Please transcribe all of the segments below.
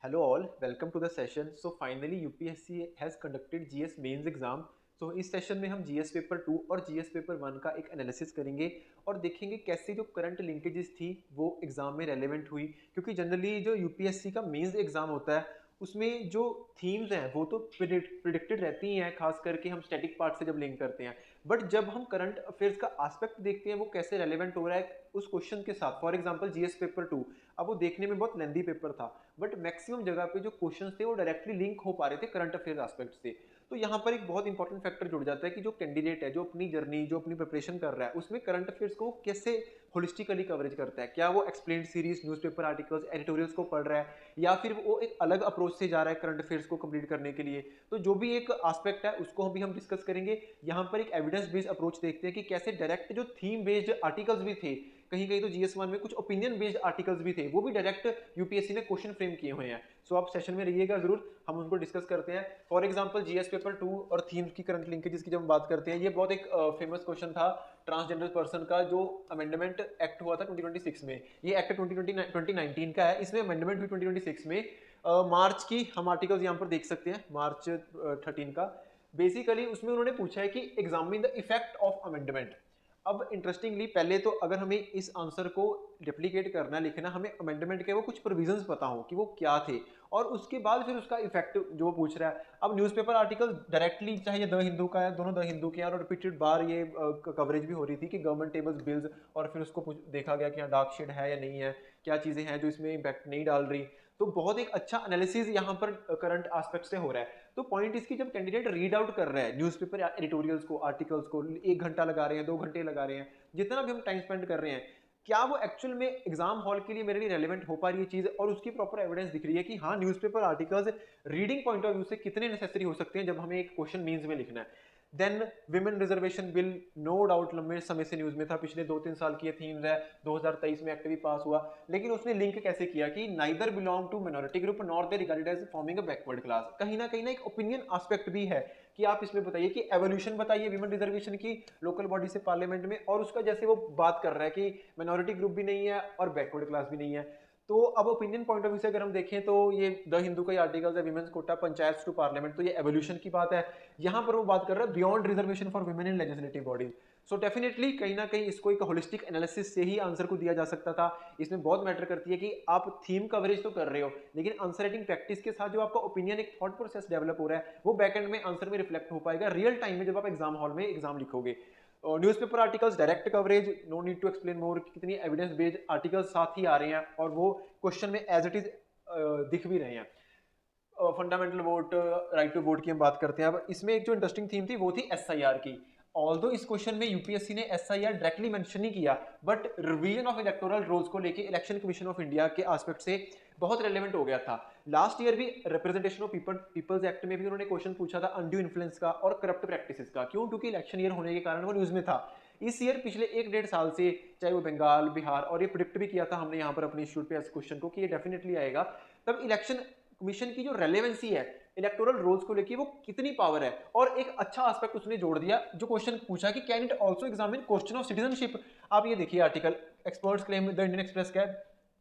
Hello all, welcome to the session. So finally UPSC has conducted GS mains exam. तो इस session में हम GS paper 2 और GS paper 1 का एक एनालिसिस करेंगे और देखेंगे कैसे जो करंट लिंकेजेस थी वो एग्जाम में रेलेवेंट हुई, क्योंकि जनरली जो यूपीएससी का मेंस एग्जाम होता है उसमें जो थीम्स हैं वो तो प्रिडिक्टेड रहती ही हैं, खास करके हम स्टैटिक पार्ट से जब लिंक करते हैं. बट जब हम करंट अफेयर्स का एस्पेक्ट देखते हैं वो कैसे रेलेवेंट हो रहा है उस क्वेश्चन के साथ. फॉर एग्जांपल जीएस पेपर 2, अब वो देखने में बहुत लेंदी पेपर था बट मैक्सिमम जगह पे जो क्वेश्चंस थे वो डायरेक्टली लिंक हो पा रहे थे करंट अफेयर एस्पेक्ट से. तो यहाँ पर एक बहुत इंपॉर्टेंट फैक्टर जुड़ जाता है कि जो कैंडिडेट है, जो अपनी जर्नी, जो अपनी प्रिपरेशन कर रहा है, उसमें करंट अफेयर्स को कैसे होलिस्टिकली कवरेज करता है. क्या वो explained series, newspaper articles, editorials को पढ़ रहा है या फिर वो एक अलग अप्रोच से जा रहा है करंट अफेयर्स को कंप्लीट करने के लिए. तो जो भी एक एस्पेक्ट है उसको भी हम डिस्कस करेंगे. यहाँ पर एक एविडेंस बेस्ड अप्रोच देखते हैं कि कैसे डायरेक्ट जो थीम बेस्ड आर्टिकल्स भी थे, कहीं कहीं तो जीएस1 में कुछ ओपिनियन बेस्ड आर्टिकल्स भी थे, वो भी डायरेक्ट यूपीएससी ने क्वेश्चन फ्रेम किए हुए हैं. सो आप सेशन में रहिएगा जरूर, हम उनको डिस्कस करते हैं. फॉर एग्जांपल जीएस पेपर 2 और थीम्स की करंट लिंकेजेस की जब हम बात करते हैं, ये बहुत एक फेमस क्वेश्चन था ट्रांसजेंडर पर्सन का, जो अमेंडमेंट एक्ट हुआ था 2026 में. ये एक्ट 2019 का है, इसमें अमेंडमेंट हुई 2026 में. मार्च की हम आर्टिकल्स यहाँ पर देख सकते हैं, मार्च 13 का. बेसिकली उसमें उन्होंने पूछा है कि examine the effect of amendment. अब इंटरेस्टिंगली पहले तो अगर हमें इस आंसर को रेप्लिकेट करना, लिखना, हमें अमेंडमेंट के वो कुछ प्रोविजंस पता हो कि वो क्या थे और उसके बाद फिर उसका इफेक्ट जो वो पूछ रहा है. अब न्यूज़पेपर आर्टिकल डायरेक्टली, चाहे ये द हिंदू का है, दोनों द हिंदू के हैं, और रिपीटेड बार ये कवरेज भी हो रही थी कि गवर्नमेंट टेबल्स बिल्स, और फिर उसको देखा गया कि हाँ डार्क शेड है या नहीं है, क्या चीज़ें हैं जो इसमें इम्पैक्ट नहीं डाल रही. तो बहुत एक अच्छा एनालिसिस यहाँ पर करंट एस्पेक्ट से हो रहा है. तो पॉइंट इसकी, जब कैंडिडेट रीड आउट कर रहा है न्यूज़पेपर एडिटोरियल्स को, आर्टिकल्स को, 1 घंटा लगा रहे हैं, 2 घंटे लगा रहे हैं, जितना भी हम टाइम स्पेंड कर रहे हैं, क्या वो एक्चुअल में एग्जाम हॉल के लिए मेरे लिए रेलेवेंट हो पा रही है चीज, और उसकी प्रॉपर एविडेंस दिख रही है कि हाँ newspaper articles reading point of view से कितने नेसेसरी हो सकते हैं जब हमें एक क्वेश्चन मीन्स में लिखना है. Then women reservation bill, no doubt लंबे समय से न्यूज में था, पिछले 2-3 साल की थीम्स है, 2023 में एक्ट भी पास हुआ. लेकिन उसने लिंक कैसे किया कि neither belong to minority group nor they regarded as forming a backward class. कहीं ना एक ओपिनियन एस्पेक्ट भी है कि आप इसमें बताइए कि एवोल्यूशन बताइए विमेन रिजर्वेशन की लोकल बॉडी से पार्लियामेंट में, और उसका जैसे वो बात कर रहा है कि माइनॉरिटी ग्रुप भी नहीं है और बैकवर्ड क्लास भी नहीं है. तो अब ओपिनियन पॉइंट ऑफ व्यू से अगर हम देखें तो ये द हिंदू का आर्टिकल है, women's quota panchayat to parliament, तो ये एवोल्यूशन की बात है. यहाँ पर वो बात कर रहा है beyond reservation for women in legislative bodies. So definitely कहीं ना कहीं इसको एक होलिस्टिक एनालिसिस से ही आंसर को दिया जा सकता था. इसमें बहुत मैटर करती है कि आप थीम कवरेज तो कर रहे हो, लेकिन आंसर राइटिंग प्रैक्टिस के साथ जो आपका ओपिनियन, एक थॉट प्रोसेस डेवलप हो रहा है, वो बैक एंड में आंसर में रिफ्लेक्ट हो पाएगा रियल टाइम में जब आप एग्जाम हॉल में एग्जाम लिखोगे. Newspaper articles direct coverage, no need to explain more, कितनी एविडेंस बेस्ड आर्टिकल्स साथ ही आ रहे हैं और वो क्वेश्चन में एज इट इज दिख भी रहे हैं. Fundamental vote, right to vote की हम बात करते हैं. अब इसमें एक जो इंटरेस्टिंग थीम थी वो थी एसआईआर की. ऑल्दो इस क्वेश्चन में यूपीएससी ने एसआईआर डायरेक्टली मेंशन नहीं किया, but revision of electoral rolls को लेके इलेक्शन कमीशन ऑफ इंडिया के एस्पेक्ट से बहुत रेलेवेंट हो गया था. लास्ट ईयर भी रिप्रेजेंटेशन ऑफ पीपल्स एक्ट में भी उन्होंने क्वेश्चन पूछा था अनड्यू इन्फ्लुएंस का और करप्ट प्रैक्टिसेस का. क्यों? क्योंकि इलेक्शन ईयर होने के कारण वो न्यूज में था. इस ईयर पिछले 1-1.5 साल से, चाहे वो बंगाल, बिहार, और ये प्रिडिक्ट भी किया था हमने यहाँ पर अपने इंस्टीट्यूट पे इस क्वेश्चन को कि ये डेफिनेटली आएगा, तब इलेक्शन कमीशन की जो रेलेवेंसी है इलेक्टोरल रोल्स को लेके वो कितनी पावर है. और एक अच्छा एस्पेक्ट उसने जोड़ दिया, जो क्वेश्चन पूछा कि can it also examine question of citizenship. आप ये देखिए article, experts claim the Indian Express का,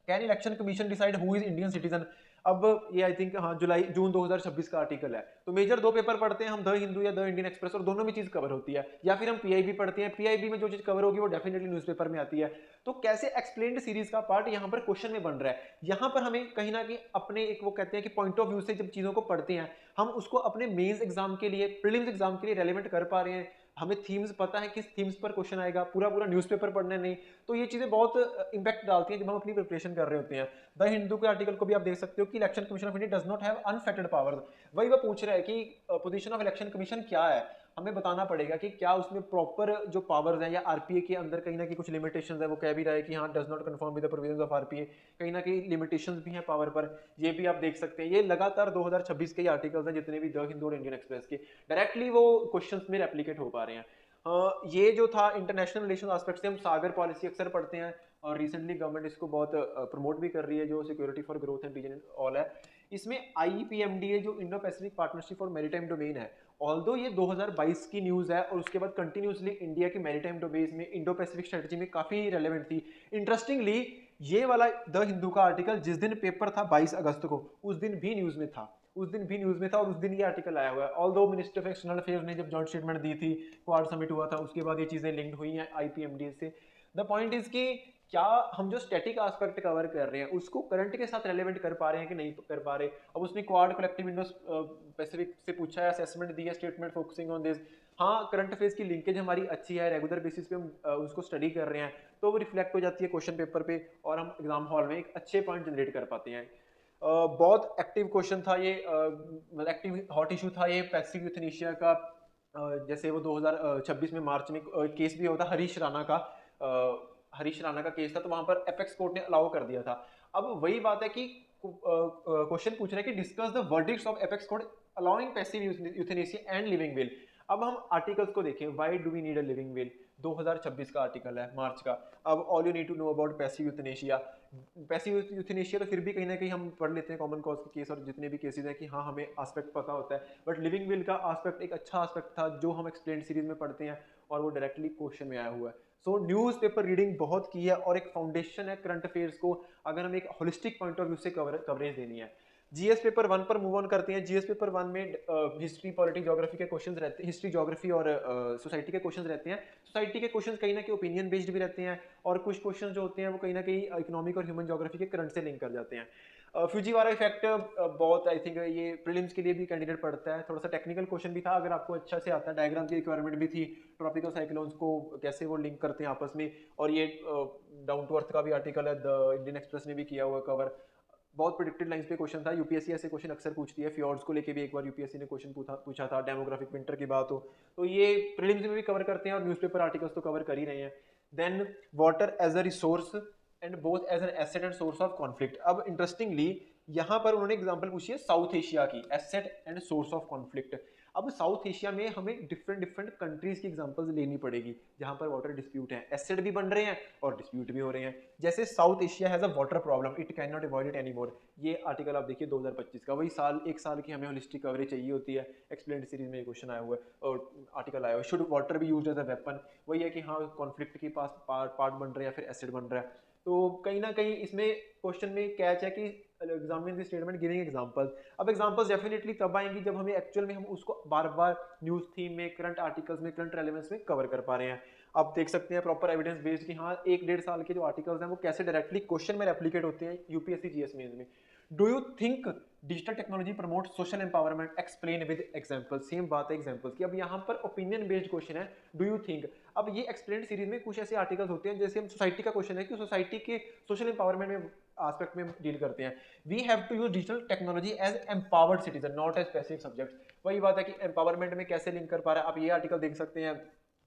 can election commission decide who is Indian citizen. अब ये आई थिंक हाँ जून 2026 का आर्टिकल है. तो मेजर 2 पेपर पढ़ते हैं हम, द हिंदू या द इंडियन एक्सप्रेस, और दोनों में चीज कवर होती है. या फिर हम पीआईबी पढ़ते हैं, पीआईबी में जो चीज कवर होगी वो डेफिनेटली न्यूज़पेपर में आती है. तो कैसे एक्सप्लेन्ड सीरीज का पार्ट यहाँ पर क्वेश्चन में बन रहा है. यहाँ पर हमें कहीं ना कहीं अपने एक वो कहते हैं कि पॉइंट ऑफ व्यू से जब चीजों को पढ़ते हैं, हम उसको अपने मेंस एग्जाम के लिए, प्रीलिम्स एग्जाम के लिए रेलेवेंट कर पा रहे हैं. हमें थीम्स पता है किस थीम्स पर क्वेश्चन आएगा, पूरा पूरा न्यूज़पेपर पढ़ना नहीं. तो ये चीजें बहुत इंपैक्ट डालती हैं जब हम अपनी प्रिपरेशन कर रहे होते हैं. द हिंदू के आर्टिकल को भी आप देख सकते हो कि election commission of India does not have unfettered powers. वही वो पूछ रहा है कि पोजीशन ऑफ इलेक्शन कमीशन क्या है. हमें बताना पड़ेगा कि क्या उसमें प्रॉपर जो पावर्स हैं, या आरपीए के अंदर कहीं ना कहीं कुछ लिमिटेशंस है. वो कह भी रहा है कि हाँ does not confirm with the provisions of RPA, कहीं ना कहीं लिमिटेशंस भी हैं पावर पर. ये भी आप देख सकते हैं. ये लगातार 2026 के आर्टिकल्स हैं जितने भी द हिंदू और इंडियन एक्सप्रेस के, डायरेक्टली वो क्वेश्चंस में रेप्लिकेट हो पा रहे हैं. ये जो था इंटरनेशनल रिलेशन एस्पेक्ट से, हम सागर पॉलिसी अक्सर पढ़ते हैं और रिसेंटली गवर्नमेंट इसको बहुत प्रमोट भी कर रही है, जो security for growth and region all है. इसमें आईपीएमडीए जो Indo Pacific partnership for maritime domain है, ऑल्दो ये 2022 की न्यूज़ है और उसके बाद कंटिन्यूसली इंडिया की मैरीटाइम डोमेन में इंडो पैसिफिक स्ट्रेटजी में काफ़ी रेलेवेंट थी. इंटरेस्टिंगली ये वाला द हिंदू का आर्टिकल जिस दिन पेपर था 22 अगस्त को, उस दिन भी न्यूज में था, उस दिन भी न्यूज में था, और उस दिन ये आर्टिकल आया हुआ है। Although minister of external affairs ने जब जॉइंट स्टेटमेंट दी थी, क्वाड समिट हुआ था, उसके बाद ये चीजें लिंक्ड हुई हैं आईपीएमडी से। द पॉइंट इज कि क्या हम जो स्टैटिक एस्पेक्ट कवर कर रहे हैं उसको करंट के साथ रेलेवेंट कर पा रहे हैं कि नहीं कर पा रहे। अब उसने क्वाड कलेक्टिव विंडो स्पेसिफिक से पूछा है, असेसमेंट दी है, स्टेटमेंट फोकसिंग ऑन दिस। हाँ, करंट अफेयर्स की लिंकेज हमारी अच्छी है, रेगुलर बेसिस पे हम उसको स्टडी कर रहे हैं, तो वो रिफ्लेक्ट हो जाती है क्वेश्चन पेपर पे, और हम एग्जाम हॉल में एक अच्छे पॉइंट जनरेट कर पाते हैं। बहुत एक्टिव क्वेश्चन था ये, एक्टिव हॉट इशू था ये पैसिव यूथनेशिया का। जैसे वो 2026 में मार्च में केस भी होता हरीश राणा का, हरीश राणा का केस था, तो वहां पर एपेक्स कोर्ट ने अलाउ कर दिया था। अब वही बात है कि क्वेश्चन पूछ रहे हैं कि discuss the verdicts of apex court allowing passive euthanasia and living will. अब हम आर्टिकल्स को देखें, why do we need a living will, 2026 का आर्टिकल है, मार्च का। अब all you need to know about passive euthanasia. Passive euthanasia तो फिर भी कहीं ना कहीं हम पढ़ लेते हैं कॉमन कॉज के केस और जितने भी केसेस हैं कि हाँ हमें एस्पेक्ट पता होता है, बट लिविंग विल का एस्पेक्ट एक अच्छा एस्पेक्ट था जो हम एक्सप्लेन सीरीज में पढ़ते हैं, और वो डायरेक्टली क्वेश्चन में आया हुआ है। सो न्यूज़पेपर रीडिंग बहुत की है और एक फाउंडेशन है करंट अफेयर्स को, अगर हम एक होलिस्टिक पॉइंट ऑफ व्यू से कवरेज देनी है। जीएस पेपर 1 पर मूव ऑन करते हैं। जीएस पेपर 1 में हिस्ट्री पॉलिटी ज्योग्राफी के क्वेश्चंस रहते हैं, हिस्ट्री ज्योग्राफी और सोसाइटी के क्वेश्चंस रहते हैं। सोसाइटी के क्वेश्चंस कहीं ना कहीं ओपिनियन बेस्ड भी रहते हैं, और कुछ क्वेश्चंस जो होते हैं वो कहीं ना कहीं इकोनॉमिक और ह्यूमन ज्योग्राफी के करंट से लिंक कर जाते हैं। फ्यूजीवारा इफेक्ट बहुत आई थिंक ये प्रीलिम्स के लिए भी कैंडिडेट पढ़ता है, थोड़ा सा टेक्निकल क्वेश्चन भी था, अगर आपको अच्छा से आता है, डायग्राम की रिक्वायरमेंट भी थी, ट्रॉपिकल साइक्लोन्स को कैसे वो लिंक करते हैं आपस में। और ये डाउन टू अर्थ का भी आर्टिकल है, द इंडियन एक्सप्रेस ने भी किया हुआ कवर। बहुत प्रिडिक्टेड लाइंस पे क्वेश्चन था, यूपीएससी ऐसे क्वेश्चन अक्सर पूछती है, फ्योर्ड्स को लेके भी एक बार यूपीएससी ने क्वेश्चन पूछा था, डेमोग्राफिक विंटर की बात हो, तो ये प्रीलिम्स में भी कवर करते हैं और न्यूज़पेपर आर्टिकल्स तो कवर कर ही रहे हैं। Then water as a resource and both as an asset and source of conflict. अब इंटरेस्टिंगली यहाँ पर उन्होंने एग्जांपल पूछी है साउथ एशिया की, asset and source of conflict. अब साउथ एशिया में हमें डिफरेंट डिफरेंट कंट्रीज की एग्जांपल्स लेनी पड़ेगी जहां पर वाटर डिस्प्यूट है, एसेट भी बन रहे हैं और डिस्प्यूट भी हो रहे हैं। जैसे south Asia has a water problem, it can not avoid it any more. ये आर्टिकल आप देखिए 2025 का, वही साल, एक साल की हमें होलिस्टिक कवरेज चाहिए होती है। एक्सप्लेन्ड सीरीज में ये क्वेश्चन आया हुआ है और आर्टिकल आया हुआ है, should water be used as a weapon. वही है कि हाँ कॉन्फ्लिक्ट के पास पार्ट बन रहे हैं या फिर एसिड बन रहा है। तो कहीं ना कहीं इसमें क्वेश्चन में कैच है कि examine the statement giving example. अब एग्जांपल्स डेफिनेटली तब आएंगी जब हमें एक्चुअल में हम उसको बार बार न्यूज थीम में, करंट आर्टिकल्स में, करंट रेलेवेंस में कवर कर पा रहे हैं। आप देख सकते हैं प्रॉपर एविडेंस बेस्ड कि हाँ 1-1.5 साल के जो आर्टिकल्स हैं वो कैसे डायरेक्टली क्वेश्चन में रेप्लिकेट होते हैं यूपीएससी जीएस मेंस में। Do you think digital technology promote social empowerment, explain with example. Same बात है एग्जांपल्स की। अब यहाँ पर ओपिनियन बेस्ड क्वेश्चन है, डू यू थिंक। अब ये एक्सप्लेन सीरीज में कुछ ऐसे आर्टिकल्स होते हैं, जैसे हम सोसाइटी का क्वेश्चन है कि सोसाइटी के सोशल एम्पावरमेंट में एस्पेक्ट में डील करते हैं। We have to use digital technology as empowered citizen not as passive subject. वही बात है कि एम्पावरमेंट में कैसे लिंक कर पा रहा है। आप ये आर्टिकल देख सकते हैं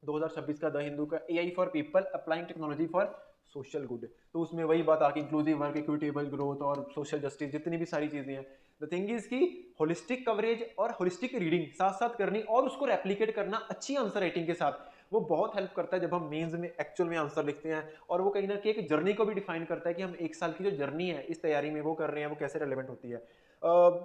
2026 का द हिंदू का, AI for people applying technology for social good. तो उसमें वही बात आके इंक्लूसिव वर्क, इक्विटेबल ग्रोथ और सोशल जस्टिस, जितनी भी सारी चीजें हैं। द थिंग इज की होलिस्टिक कवरेज और होलिस्टिक रीडिंग साथ साथ करनी और उसको रेप्लिकेट करना अच्छी आंसर राइटिंग के साथ, वो बहुत हेल्प करता है जब हम मेंस में एक्चुअल में आंसर लिखते हैं। और वो कहीं ना कहीं एक जर्नी को भी डिफाइन करता है कि हम एक साल की जो जर्नी है इस तैयारी में वो कर रहे हैं, वो कैसे रेलेवेंट होती है।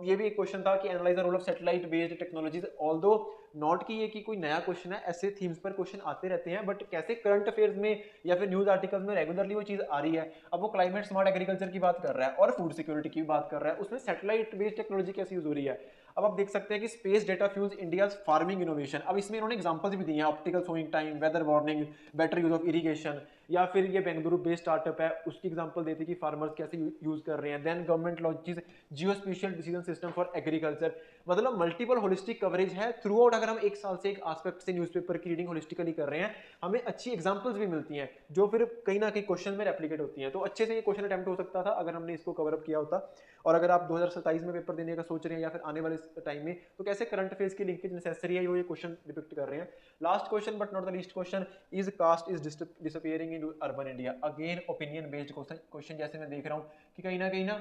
ये भी एक क्वेश्चन था कि analyze the role of satellite based technologies. Although not कि ये कि कोई नया क्वेश्चन है, ऐसे थीम्स पर क्वेश्चन आते रहते हैं, बट कैसे करंट अफेयर्स में या फिर न्यूज आर्टिकल्स में रेगुलरली वो चीज आ रही है। अब वो क्लाइमेट स्मार्ट एग्रीकल्चर की बात कर रहा है और फूड सिक्योरिटी की बात कर रहा है, उसमें सैटेलाइट बेस्ड टेक्नोलॉजी कैसे यूज हो रही है। अब आप देख सकते हैं कि space data fuse India farming innovation. अब इसमें इन्होंने एग्जांपल्स भी दिए हैं, optical sowing time, weather warning, better use of irrigation. या फिर ये बेंगलुरु बेस्ड स्टार्टअप है, उसकी एग्जांपल देती है कि फार्मर्स कैसे यूज कर रहे हैं। Then government launches geo spatial decision system for agriculture. मतलब मल्टीपल होलिस्टिक कवरेज है थ्रू आउट। अगर हम एक साल से एक एस्पेक्ट से न्यूज़पेपर की रीडिंग होलिस्टिकली कर रहे हैं, हमें अच्छी एग्जांपल्स भी मिलती हैं जो फिर कहीं ना कहीं क्वेश्चन में रेप्लिकेट होती हैं। तो अच्छे से ये क्वेश्चन अटेम्प्ट हो सकता था अगर हमने इसको कवर अप किया होता। और अगर आप 2027 में पेपर देने का सोच रहे हैं या फिर आने वाले टाइम में, तो कैसे करंट अफेयर्स की लिंकेज नेसेसरी है, वो ये क्वेश्चन डिपिक्ट कर रहे हैं। Last question but not the least question, is caste is disappearing in urban India. Again opinion based question, जैसे मैं देख रहा हूँ कि कहीं ना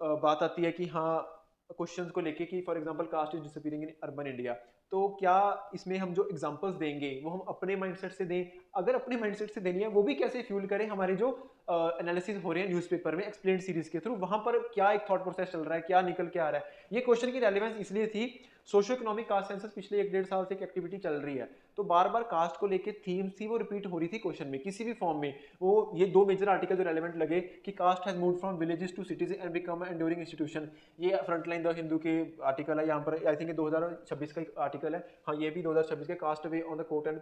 बात आती है कि हाँ क्वेश्चंस को लेके कि for example caste is disappearing in urban India. तो क्या इसमें हम जो एग्जांपल्स देंगे वो हम अपने माइंडसेट से दें, अगर अपने माइंडसेट से देनी है वो भी कैसे फ्यूल करें हमारे जो एनालिसिस हो रहे हैं न्यूज़पेपर में एक्सप्लेन सीरीज के थ्रू, वहां पर क्या एक थॉट प्रोसेस चल रहा है, क्या निकल के आ रहा है। ये क्वेश्चन की रेलेवेंस इसलिए थी, सोशो इकोनॉमिक कास्ट सेंसस पिछले 1-1.5 साल से एक एक्टिविटी चल रही है, तो बार बार कास्ट को लेके थीम्स थी वो रिपीट हो रही थी क्वेश्चन में किसी भी फॉर्म में। वो ये 2 मेजर आर्टिकल जो रेलेवेंट लगे कि caste has moved from villages to cities and become a enduring institution, ये फ्रंटलाइन द हिंदू के आर्टिकल है यहाँ पर, आई थिंक 2026 का आर्टिकल है, हाँ ये भी 2026 के caste way on the court and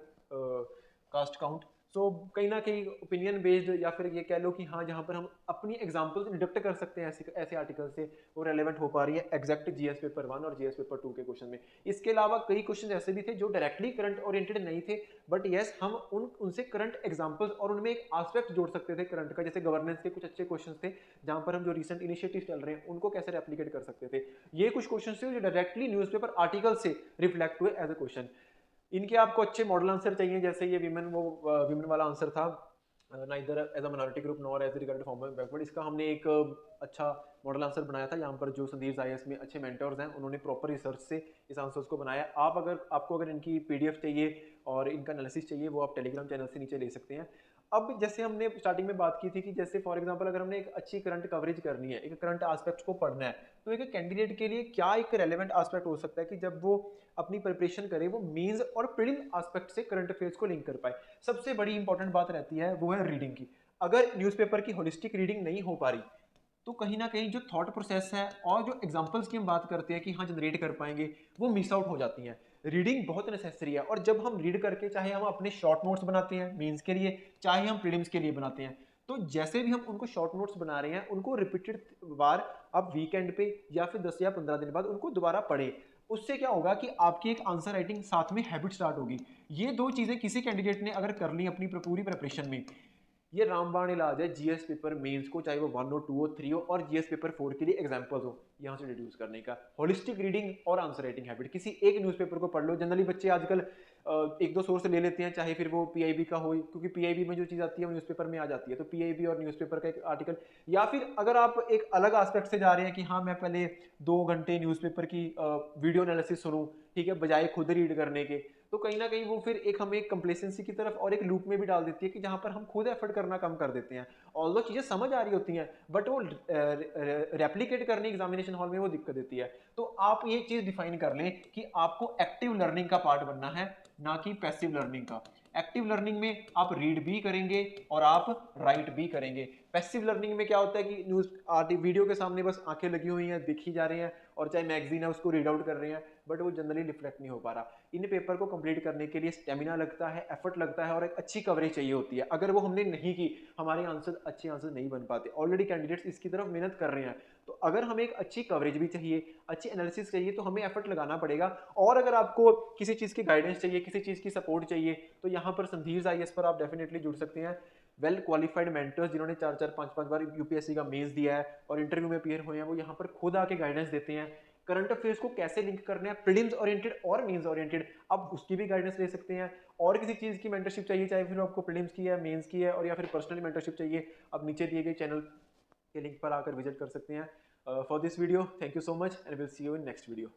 caste count. So कहीं ना कहीं ओपिनियन बेस्ड या फिर ये कह लो कि हाँ जहाँ पर हम अपनी एग्जांपल्स डिडक्ट कर सकते हैं ऐसे ऐसे आर्टिकल से, वो रेलेवेंट हो पा रही है एग्जैक्ट जीएस पेपर 1 और जीएस पेपर 2 के क्वेश्चन में। इसके अलावा कई क्वेश्चन ऐसे भी थे जो डायरेक्टली करंट ओरिएंटेड नहीं थे, बट येस हम उनसे करंट एग्जाम्पल्स और उनमें एक आस्पेक्ट जोड़ सकते थे करंट का, जैसे गवर्नेंस के कुछ अच्छे क्वेश्चन थे जहाँ पर हम जो रिसेंट इनिशिएटिव चल रहे हैं उनको कैसे रेप्लीकेट कर सकते थे। ये कुछ क्वेश्चन थे जो डायरेक्टली न्यूज़पेपर आर्टिकल से रिफ्लेक्ट हुए एज अ क्वेश्चन। इनके आपको अच्छे मॉडल आंसर चाहिए, जैसे ये विमेन, वो विमेन वाला आंसर था, neither as a minority group nor as regard formal backward, इसका हमने एक अच्छा मॉडल आंसर बनाया था। यहाँ पर जो संदीप आईएएस में अच्छे मेंटर्स हैं उन्होंने प्रॉपर रिसर्च से इस आंसर्स को बनाया। आपको अगर इनकी पीडीएफ चाहिए और इनका एनालिसिस चाहिए वो आप टेलीग्राम चैनल से नीचे ले सकते हैं। अब जैसे हमने स्टार्टिंग में बात की थी कि जैसे फॉर एग्जांपल अगर हमने एक अच्छी करंट कवरेज करनी है, एक करंट एस्पेक्ट्स को पढ़ना है, तो एक कैंडिडेट के लिए क्या एक रेलेवेंट एस्पेक्ट हो सकता है कि जब वो अपनी प्रिपरेशन करे वो मेंस और प्रीलिम एस्पेक्ट से करंट अफेयर्स को लिंक कर पाए। सबसे बड़ी इंपॉर्टेंट बात रहती है वो है रीडिंग की। अगर न्यूज़पेपर की होलिस्टिक रीडिंग नहीं हो पा रही तो कहीं ना कहीं जो थॉट प्रोसेस है और जो एग्जांपल्स की हम बात करते हैं कि हाँ जनरेट कर पाएंगे, वो मिस आउट हो जाती हैं। रीडिंग बहुत नेसेसरी है, और जब हम रीड करके चाहे हम अपने शॉर्ट नोट्स बनाते हैं मेंस के लिए, चाहे हम प्रीलिम्स के लिए बनाते हैं, तो जैसे भी हम उनको शॉर्ट नोट्स बना रहे हैं उनको रिपीटेड बार आप वीकेंड पे या फिर 10 या 15 दिन बाद उनको दोबारा पढ़े। उससे क्या होगा कि आपकी एक आंसर राइटिंग साथ में हैबिट स्टार्ट होगी। ये दो चीजें किसी कैंडिडेट ने अगर कर ली अपनी पूरी प्रिपरेशन में, ये रामबाण इलाज है जीएस पेपर मेंस को, चाहे वो 1 हो 2 हो 3 हो, और जीएस पेपर 4 के लिए एग्जांपल्स हो यहाँ से डिड्यूस करने का। होलिस्टिक रीडिंग और आंसर राइटिंग हैबिट, किसी एक न्यूज़पेपर को पढ़ लो। जनरली बच्चे आजकल एक दो सोर्स ले लेते हैं, चाहे फिर वो पीआईबी का हो, क्योंकि पीआईबी में जो चीज़ आती है वो न्यूज़पेपर में आ जाती है, तो पीआईबी और न्यूज़पेपर का एक आर्टिकल, या फिर अगर आप एक अलग एस्पेक्ट से जा रहे हैं कि हाँ मैं पहले 2 घंटे न्यूज़पेपर की वीडियो एनालिसिस सुनूं, ठीक है, बजाय खुद रीड करने के, तो कहीं ना कहीं वो फिर एक हमें एक कंप्लेसेंसी की तरफ और एक लूप में भी डाल देती है कि जहां पर हम खुद एफर्ट करना कम कर देते हैं। ऑल्दो चीजें समझ आ रही होती हैं बट वो रेप्लीकेट करनी एग्जामिनेशन हॉल में वो दिक्कत देती है। तो आप ये चीज डिफाइन कर लें कि आपको एक्टिव लर्निंग का पार्ट बनना है, ना कि पैसिव लर्निंग का। एक्टिव लर्निंग में आप रीड भी करेंगे और आप राइट भी करेंगे। पैसिव लर्निंग में क्या होता है कि न्यूज वीडियो के सामने बस आंखें लगी हुई हैं, देखी जा रही हैं, और चाहे मैगजीन है उसको रीड आउट कर रहे हैं, बट वो जनरली रिफ्लेक्ट नहीं हो पा रहा। इन पेपर को कंप्लीट करने के लिए स्टेमिना लगता है, एफर्ट लगता है, और एक अच्छी कवरेज चाहिए होती है। अगर वो हमने नहीं की, हमारे आंसर अच्छे आंसर नहीं बन पाते। ऑलरेडी कैंडिडेट्स इसकी तरफ मेहनत कर रहे हैं, तो अगर हमें एक अच्छी कवरेज भी चाहिए, अच्छी एनालिसिस चाहिए, तो हमें एफर्ट लगाना पड़ेगा। और अगर आपको किसी चीज़ की गाइडेंस चाहिए, किसी चीज़ की सपोर्ट चाहिए, तो यहाँ पर संधीर आईएएस पर आप डेफिनेटली जुड़ सकते हैं। वेल क्वालिफाइड मेंटर्स जिन्होंने 4-4 5-5 बार यूपीएससी का मेंस दिया है और इंटरव्यू में अपीयर हुए हैं, वो यहाँ पर खुद आके गाइडेंस देते हैं। करंट अफेयर्स को कैसे लिंक करना है प्रीलिम्स ओरिएंटेड और मेंस ओरिएंटेड, आप उसकी भी गाइडेंस ले सकते हैं। और किसी चीज़ की मेंटरशिप चाहिए, चाहे फिर आपको प्रीलिम्स की है, मेंस की है, और या फिर पर्सनली मेंटरशिप चाहिए, आप नीचे दिए गए चैनल के लिंक पर आकर विजिट कर सकते हैं। For this video thank you so much and will see you in next video.